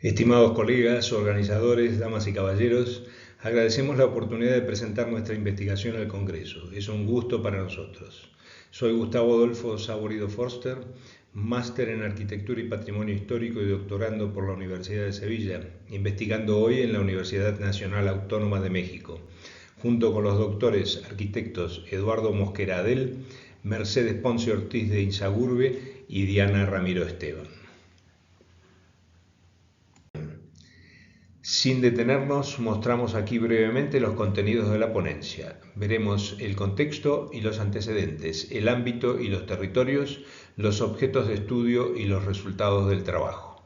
Estimados colegas, organizadores, damas y caballeros, agradecemos la oportunidad de presentar nuestra investigación al Congreso. Es un gusto para nosotros. Soy Gustavo Adolfo Saborido Forster, máster en Arquitectura y Patrimonio Histórico y doctorando por la Universidad de Sevilla, investigando hoy en la Universidad Nacional Autónoma de México, junto con los doctores arquitectos Eduardo Mosquera Adel, Mercedes Ponce Ortiz de Insaurbe y Diana Ramiro Esteban. Sin detenernos, mostramos aquí brevemente los contenidos de la ponencia. Veremos el contexto y los antecedentes, el ámbito y los territorios, los objetos de estudio y los resultados del trabajo.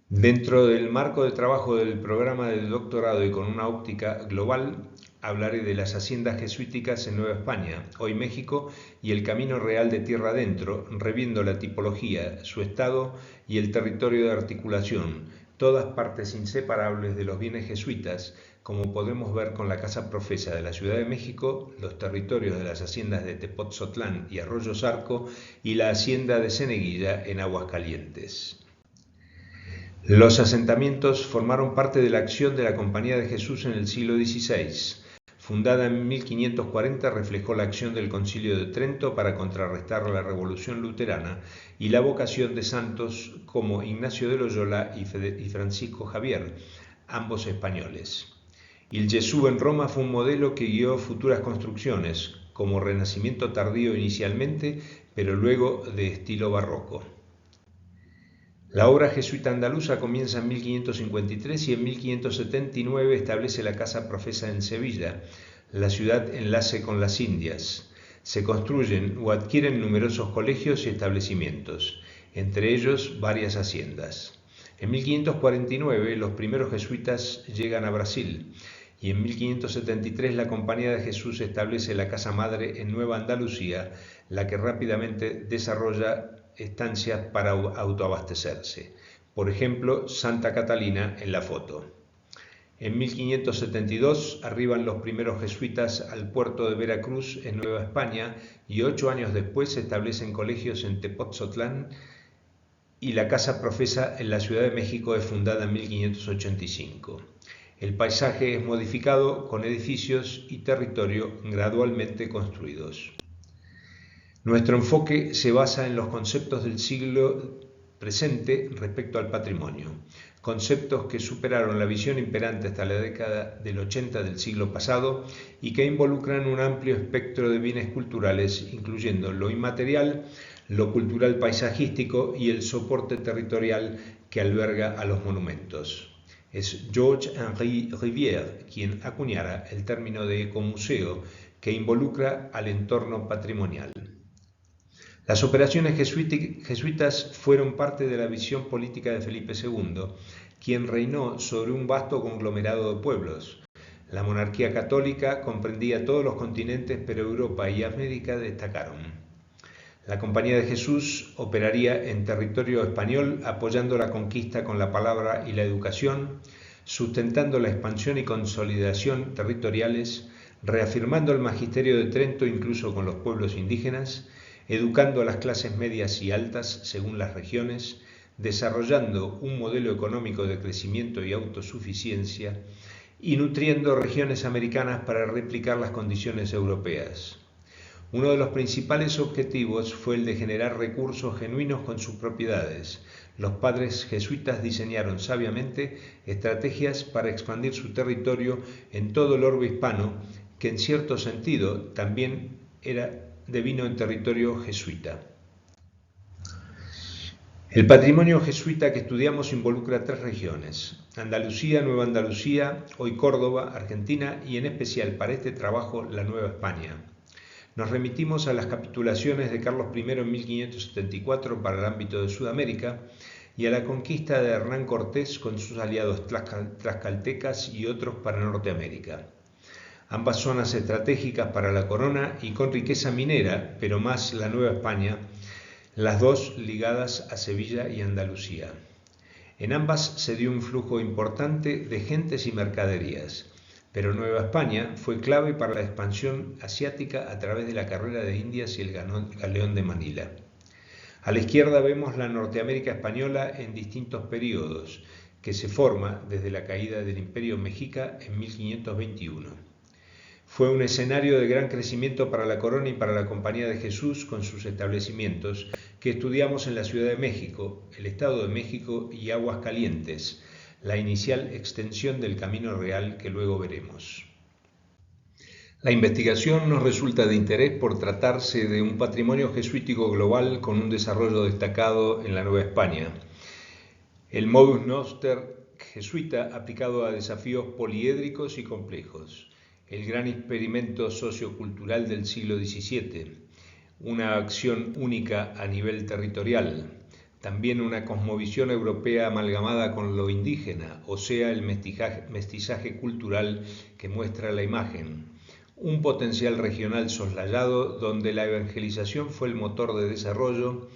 Dentro del marco de trabajo del programa de doctorado y con una óptica global, hablaré de las haciendas jesuíticas en Nueva España, hoy México, y el camino real de tierra adentro, reviendo la tipología, su estado y el territorio de articulación, todas partes inseparables de los bienes jesuitas, como podemos ver con la Casa Profesa de la Ciudad de México, los territorios de las haciendas de Tepotzotlán y Arroyo Zarco y la hacienda de Ceneguilla en Aguascalientes. Los asentamientos formaron parte de la acción de la Compañía de Jesús en el siglo XVI. Fundada en 1540, reflejó la acción del Concilio de Trento para contrarrestar la Revolución Luterana y la vocación de santos como Ignacio de Loyola y Francisco Javier, ambos españoles. Il Gesù en Roma fue un modelo que guió futuras construcciones, como Renacimiento tardío inicialmente, pero luego de estilo barroco. La obra jesuita andaluza comienza en 1553 y en 1579 establece la Casa Profesa en Sevilla, la ciudad enlace con las Indias. Se construyen o adquieren numerosos colegios y establecimientos, entre ellos varias haciendas. En 1549 los primeros jesuitas llegan a Brasil y en 1573 la Compañía de Jesús establece la Casa Madre en Nueva Andalucía, la que rápidamente desarrolla estancias para autoabastecerse. Por ejemplo, Santa Catalina en la foto. En 1572 arriban los primeros jesuitas al puerto de Veracruz en Nueva España y 8 años después se establecen colegios en Tepotzotlán y la Casa Profesa en la Ciudad de México es fundada en 1585. El paisaje es modificado con edificios y territorio gradualmente construidos. Nuestro enfoque se basa en los conceptos del siglo presente respecto al patrimonio, conceptos que superaron la visión imperante hasta la década del 80 del siglo pasado y que involucran un amplio espectro de bienes culturales, incluyendo lo inmaterial, lo cultural paisajístico y el soporte territorial que alberga a los monumentos. Es Georges-Henri Rivière quien acuñara el término de ecomuseo que involucra al entorno patrimonial. Las operaciones jesuitas fueron parte de la visión política de Felipe II, quien reinó sobre un vasto conglomerado de pueblos. La monarquía católica comprendía todos los continentes, pero Europa y América destacaron. La Compañía de Jesús operaría en territorio español, apoyando la conquista con la palabra y la educación, sustentando la expansión y consolidación territoriales, reafirmando el magisterio de Trento incluso con los pueblos indígenas, educando a las clases medias y altas según las regiones, desarrollando un modelo económico de crecimiento y autosuficiencia y nutriendo regiones americanas para replicar las condiciones europeas. Uno de los principales objetivos fue el de generar recursos genuinos con sus propiedades. Los padres jesuitas diseñaron sabiamente estrategias para expandir su territorio en todo el orbe hispano, que en cierto sentido también devino en territorio jesuita. El patrimonio jesuita que estudiamos involucra 3 regiones: Andalucía, Nueva Andalucía, hoy Córdoba, Argentina y en especial para este trabajo la Nueva España. Nos remitimos a las capitulaciones de Carlos I en 1574 para el ámbito de Sudamérica y a la conquista de Hernán Cortés con sus aliados tlaxcaltecas y otros para Norteamérica. Ambas zonas estratégicas para la corona y con riqueza minera, pero más la Nueva España, las dos ligadas a Sevilla y Andalucía. En ambas se dio un flujo importante de gentes y mercaderías, pero Nueva España fue clave para la expansión asiática a través de la carrera de Indias y el galeón de Manila. A la izquierda vemos la Norteamérica española en distintos periodos, que se forma desde la caída del Imperio Mexica en 1521. Fue un escenario de gran crecimiento para la corona y para la Compañía de Jesús con sus establecimientos que estudiamos en la Ciudad de México, el Estado de México y Aguascalientes, la inicial extensión del Camino Real que luego veremos. La investigación nos resulta de interés por tratarse de un patrimonio jesuítico global con un desarrollo destacado en la Nueva España. El modus noster jesuita aplicado a desafíos poliédricos y complejos. El gran experimento sociocultural del siglo XVII, una acción única a nivel territorial, también una cosmovisión europea amalgamada con lo indígena, o sea, el mestizaje cultural que muestra la imagen, un potencial regional soslayado donde la evangelización fue el motor de desarrollo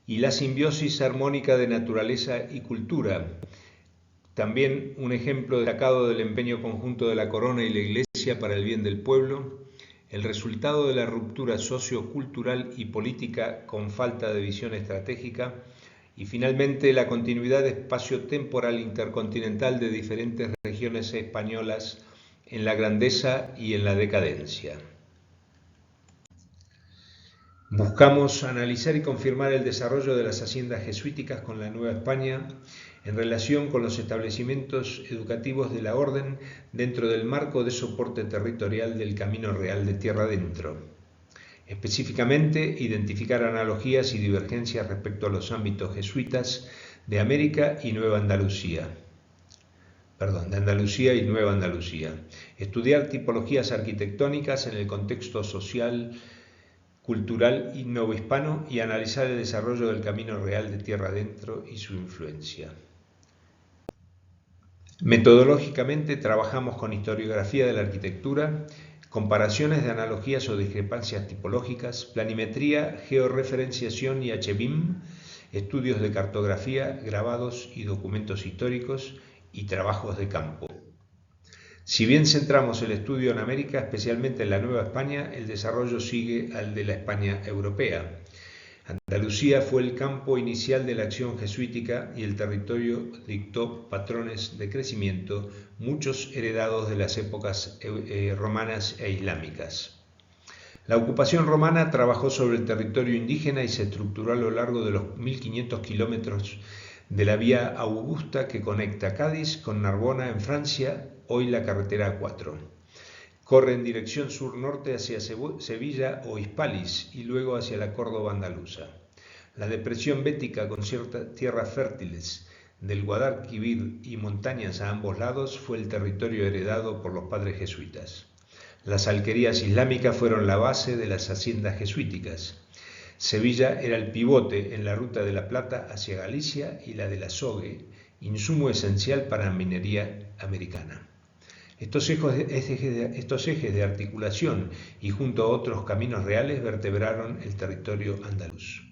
y la simbiosis armónica de naturaleza y cultura. También un ejemplo destacado del empeño conjunto de la corona y la iglesia para el bien del pueblo, el resultado de la ruptura sociocultural y política con falta de visión estratégica y finalmente la continuidad espacio-temporal intercontinental de diferentes regiones españolas en la grandeza y en la decadencia. Buscamos analizar y confirmar el desarrollo de las haciendas jesuíticas con la Nueva España en relación con los establecimientos educativos de la Orden dentro del marco de soporte territorial del Camino Real de Tierra Adentro. Específicamente, identificar analogías y divergencias respecto a los ámbitos jesuitas de América y Nueva Andalucía. De Andalucía y Nueva Andalucía. Estudiar tipologías arquitectónicas en el contexto social, cultural y novohispano y analizar el desarrollo del Camino Real de Tierra Adentro y su influencia. Metodológicamente trabajamos con historiografía de la arquitectura, comparaciones de analogías o discrepancias tipológicas, planimetría, georreferenciación y HBIM, estudios de cartografía, grabados y documentos históricos y trabajos de campo. Si bien centramos el estudio en América, especialmente en la Nueva España, el desarrollo sigue al de la España europea. Andalucía fue el campo inicial de la acción jesuítica y el territorio dictó patrones de crecimiento, muchos heredados de las épocas romanas e islámicas. La ocupación romana trabajó sobre el territorio indígena y se estructuró a lo largo de los 1500 kilómetros de la vía Augusta que conecta Cádiz con Narbona en Francia, hoy la carretera A4. Corre en dirección sur-norte hacia Sevilla o Hispalis y luego hacia la Córdoba andaluza. La depresión bética con ciertas tierras fértiles del Guadalquivir y montañas a ambos lados fue el territorio heredado por los padres jesuitas. Las alquerías islámicas fueron la base de las haciendas jesuíticas. Sevilla era el pivote en la ruta de la Plata hacia Galicia y la del Azogue, insumo esencial para la minería americana. Estos ejes de articulación y junto a otros caminos reales vertebraron el territorio andaluz.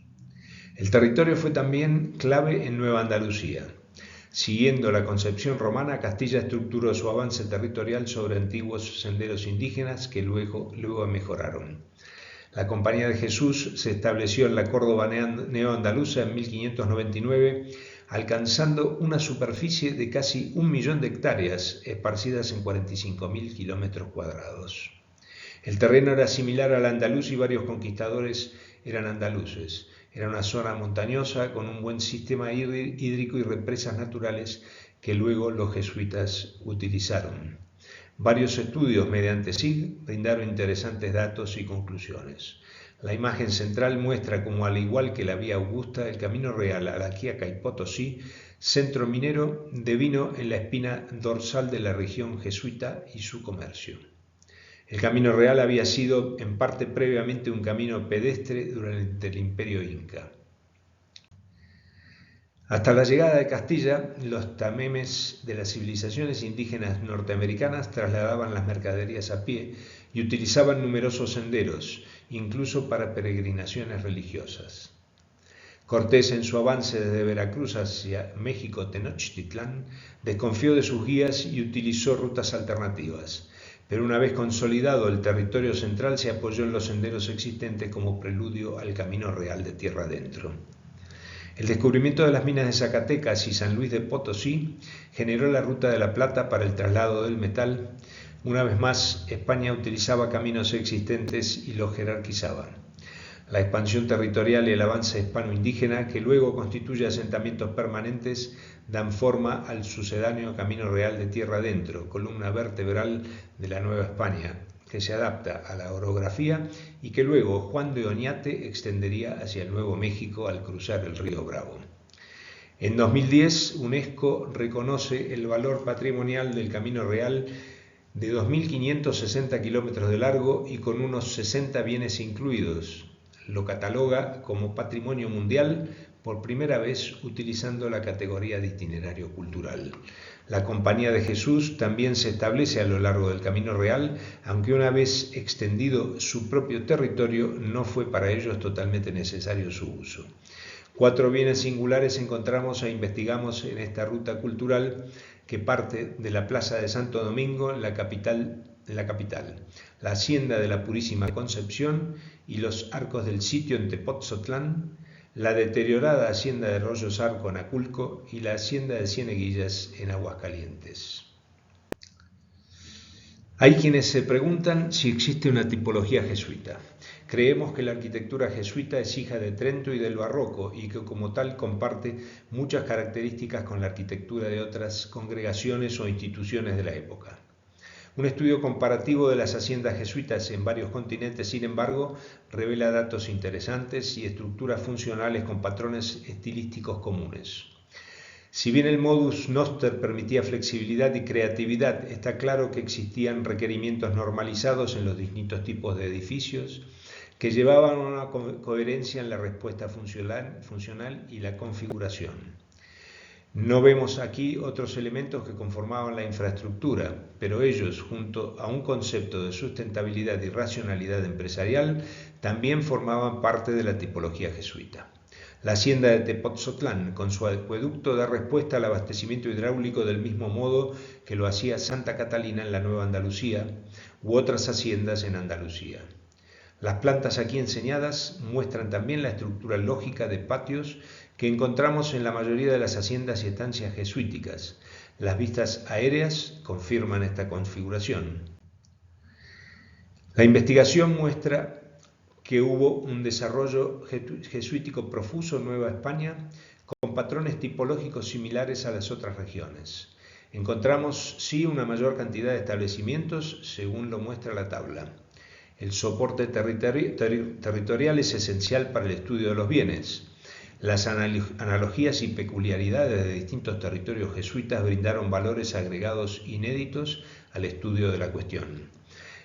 El territorio fue también clave en Nueva Andalucía. Siguiendo la concepción romana, Castilla estructuró su avance territorial sobre antiguos senderos indígenas que luego mejoraron. La Compañía de Jesús se estableció en la Córdoba neoandaluza en 1599, alcanzando una superficie de casi 1 millón de hectáreas, esparcidas en 45.000 kilómetros cuadrados. El terreno era similar al andaluz y varios conquistadores eran andaluces. Era una zona montañosa con un buen sistema hídrico y represas naturales que luego los jesuitas utilizaron. Varios estudios mediante SIG brindaron interesantes datos y conclusiones. La imagen central muestra cómo, al igual que la vía Augusta, el Camino Real a La Quiaca y Potosí, centro minero, devino en la espina dorsal de la región jesuita y su comercio. El Camino Real había sido en parte previamente un camino pedestre durante el Imperio Inca. Hasta la llegada de Castilla, los tamemes de las civilizaciones indígenas norteamericanas trasladaban las mercaderías a pie y utilizaban numerosos senderos, incluso para peregrinaciones religiosas. Cortés, en su avance desde Veracruz hacia México Tenochtitlán, desconfió de sus guías y utilizó rutas alternativas. pero una vez consolidado el territorio central se apoyó en los senderos existentes como preludio al camino real de tierra adentro. El descubrimiento de las minas de Zacatecas y San Luis de Potosí generó la Ruta de la Plata para el traslado del metal. Una vez más, España utilizaba caminos existentes y los jerarquizaba. La expansión territorial y el avance hispano-indígena, que luego constituye asentamientos permanentes, dan forma al sucedáneo Camino Real de Tierra Adentro, columna vertebral de la Nueva España, que se adapta a la orografía y que luego Juan de Oñate extendería hacia el Nuevo México al cruzar el río Bravo. En 2010, UNESCO reconoce el valor patrimonial del Camino Real de 2.560 kilómetros de largo y con unos 60 bienes incluidos. Lo cataloga como Patrimonio Mundial por primera vez utilizando la categoría de itinerario cultural. La Compañía de Jesús también se establece a lo largo del Camino Real, aunque una vez extendido su propio territorio no fue para ellos totalmente necesario su uso. 4 bienes singulares encontramos e investigamos en esta ruta cultural que parte de la Plaza de Santo Domingo, la capital, la Hacienda de la Purísima Concepción y los arcos del sitio en Tepotzotlán, la deteriorada Hacienda de Rollo Zarco en Aculco y la Hacienda de Cieneguillas en Aguascalientes. Hay quienes se preguntan si existe una tipología jesuita. Creemos que la arquitectura jesuita es hija de Trento y del barroco y que como tal comparte muchas características con la arquitectura de otras congregaciones o instituciones de la época. Un estudio comparativo de las haciendas jesuitas en varios continentes, sin embargo, revela datos interesantes y estructuras funcionales con patrones estilísticos comunes. Si bien el modus noster permitía flexibilidad y creatividad, está claro que existían requerimientos normalizados en los distintos tipos de edificios que llevaban a una coherencia en la respuesta funcional y la configuración. No vemos aquí otros elementos que conformaban la infraestructura, pero ellos, junto a un concepto de sustentabilidad y racionalidad empresarial, también formaban parte de la tipología jesuita. La hacienda de Tepotzotlán, con su acueducto, da respuesta al abastecimiento hidráulico del mismo modo que lo hacía Santa Catalina en la Nueva Andalucía u otras haciendas en Andalucía. Las plantas aquí enseñadas muestran también la estructura lógica de patios que encontramos en la mayoría de las haciendas y estancias jesuíticas. Las vistas aéreas confirman esta configuración. La investigación muestra que hubo un desarrollo jesuítico profuso en Nueva España con patrones tipológicos similares a las otras regiones. Encontramos, sí, una mayor cantidad de establecimientos, según lo muestra la tabla. El soporte territorial es esencial para el estudio de los bienes. Las analogías y peculiaridades de distintos territorios jesuitas brindaron valores agregados inéditos al estudio de la cuestión.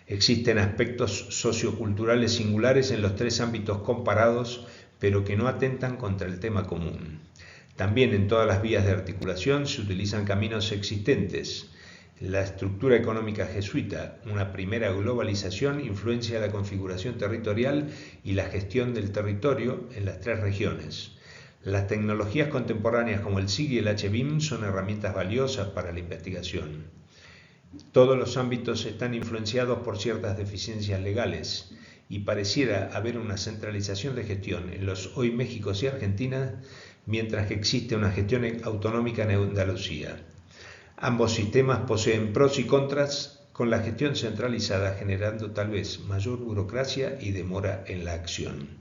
Existen aspectos socioculturales singulares en los 3 ámbitos comparados, pero que no atentan contra el tema común. También en todas las vías de articulación se utilizan caminos existentes. La estructura económica jesuita, una primera globalización, influencia la configuración territorial y la gestión del territorio en las 3 regiones. Las tecnologías contemporáneas como el SIG y el HBIM son herramientas valiosas para la investigación. Todos los ámbitos están influenciados por ciertas deficiencias legales y pareciera haber una centralización de gestión en los hoy México y Argentina, mientras que existe una gestión autonómica en Andalucía. Ambos sistemas poseen pros y contras, con la gestión centralizada generando tal vez mayor burocracia y demora en la acción.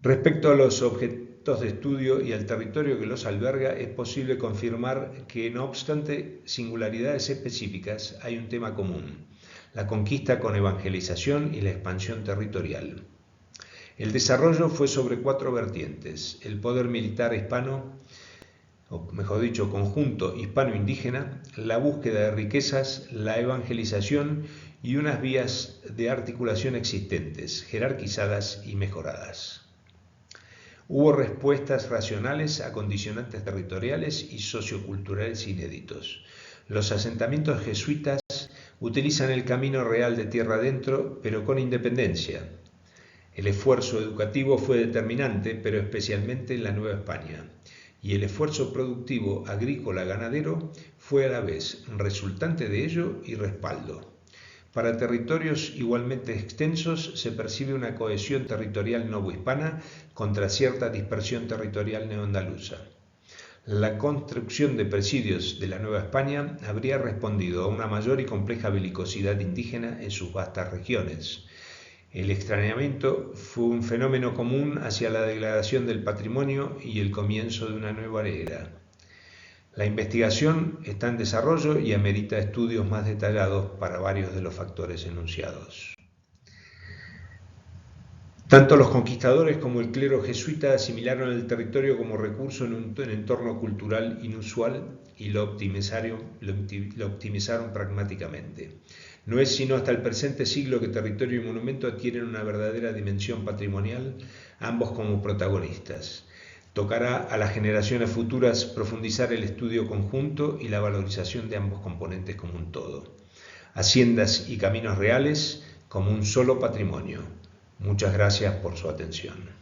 Respecto a los objetos de estudio y al territorio que los alberga, es posible confirmar que, no obstante singularidades específicas, hay un tema común: la conquista con evangelización y la expansión territorial. El desarrollo fue sobre 4 vertientes: el poder militar hispano, o mejor dicho, conjunto hispano-indígena, la búsqueda de riquezas, la evangelización y unas vías de articulación existentes, jerarquizadas y mejoradas. Hubo respuestas racionales a condicionantes territoriales y socioculturales inéditos. Los asentamientos jesuitas utilizan el camino real de tierra adentro, pero con independencia. El esfuerzo educativo fue determinante, pero especialmente en la Nueva España. y el esfuerzo productivo agrícola-ganadero fue a la vez resultante de ello y respaldo. Para territorios igualmente extensos se percibe una cohesión territorial novohispana contra cierta dispersión territorial neoandaluza. La construcción de presidios de la Nueva España habría respondido a una mayor y compleja belicosidad indígena en sus vastas regiones. El extrañamiento fue un fenómeno común hacia la degradación del patrimonio y el comienzo de una nueva era. La investigación está en desarrollo y amerita estudios más detallados para varios de los factores enunciados. Tanto los conquistadores como el clero jesuita asimilaron el territorio como recurso en un entorno cultural inusual y lo optimizaron pragmáticamente. No es sino hasta el presente siglo que territorio y monumento adquieren una verdadera dimensión patrimonial, ambos como protagonistas. Tocará a las generaciones futuras profundizar el estudio conjunto y la valorización de ambos componentes como un todo. Haciendas y caminos reales como un solo patrimonio. Muchas gracias por su atención.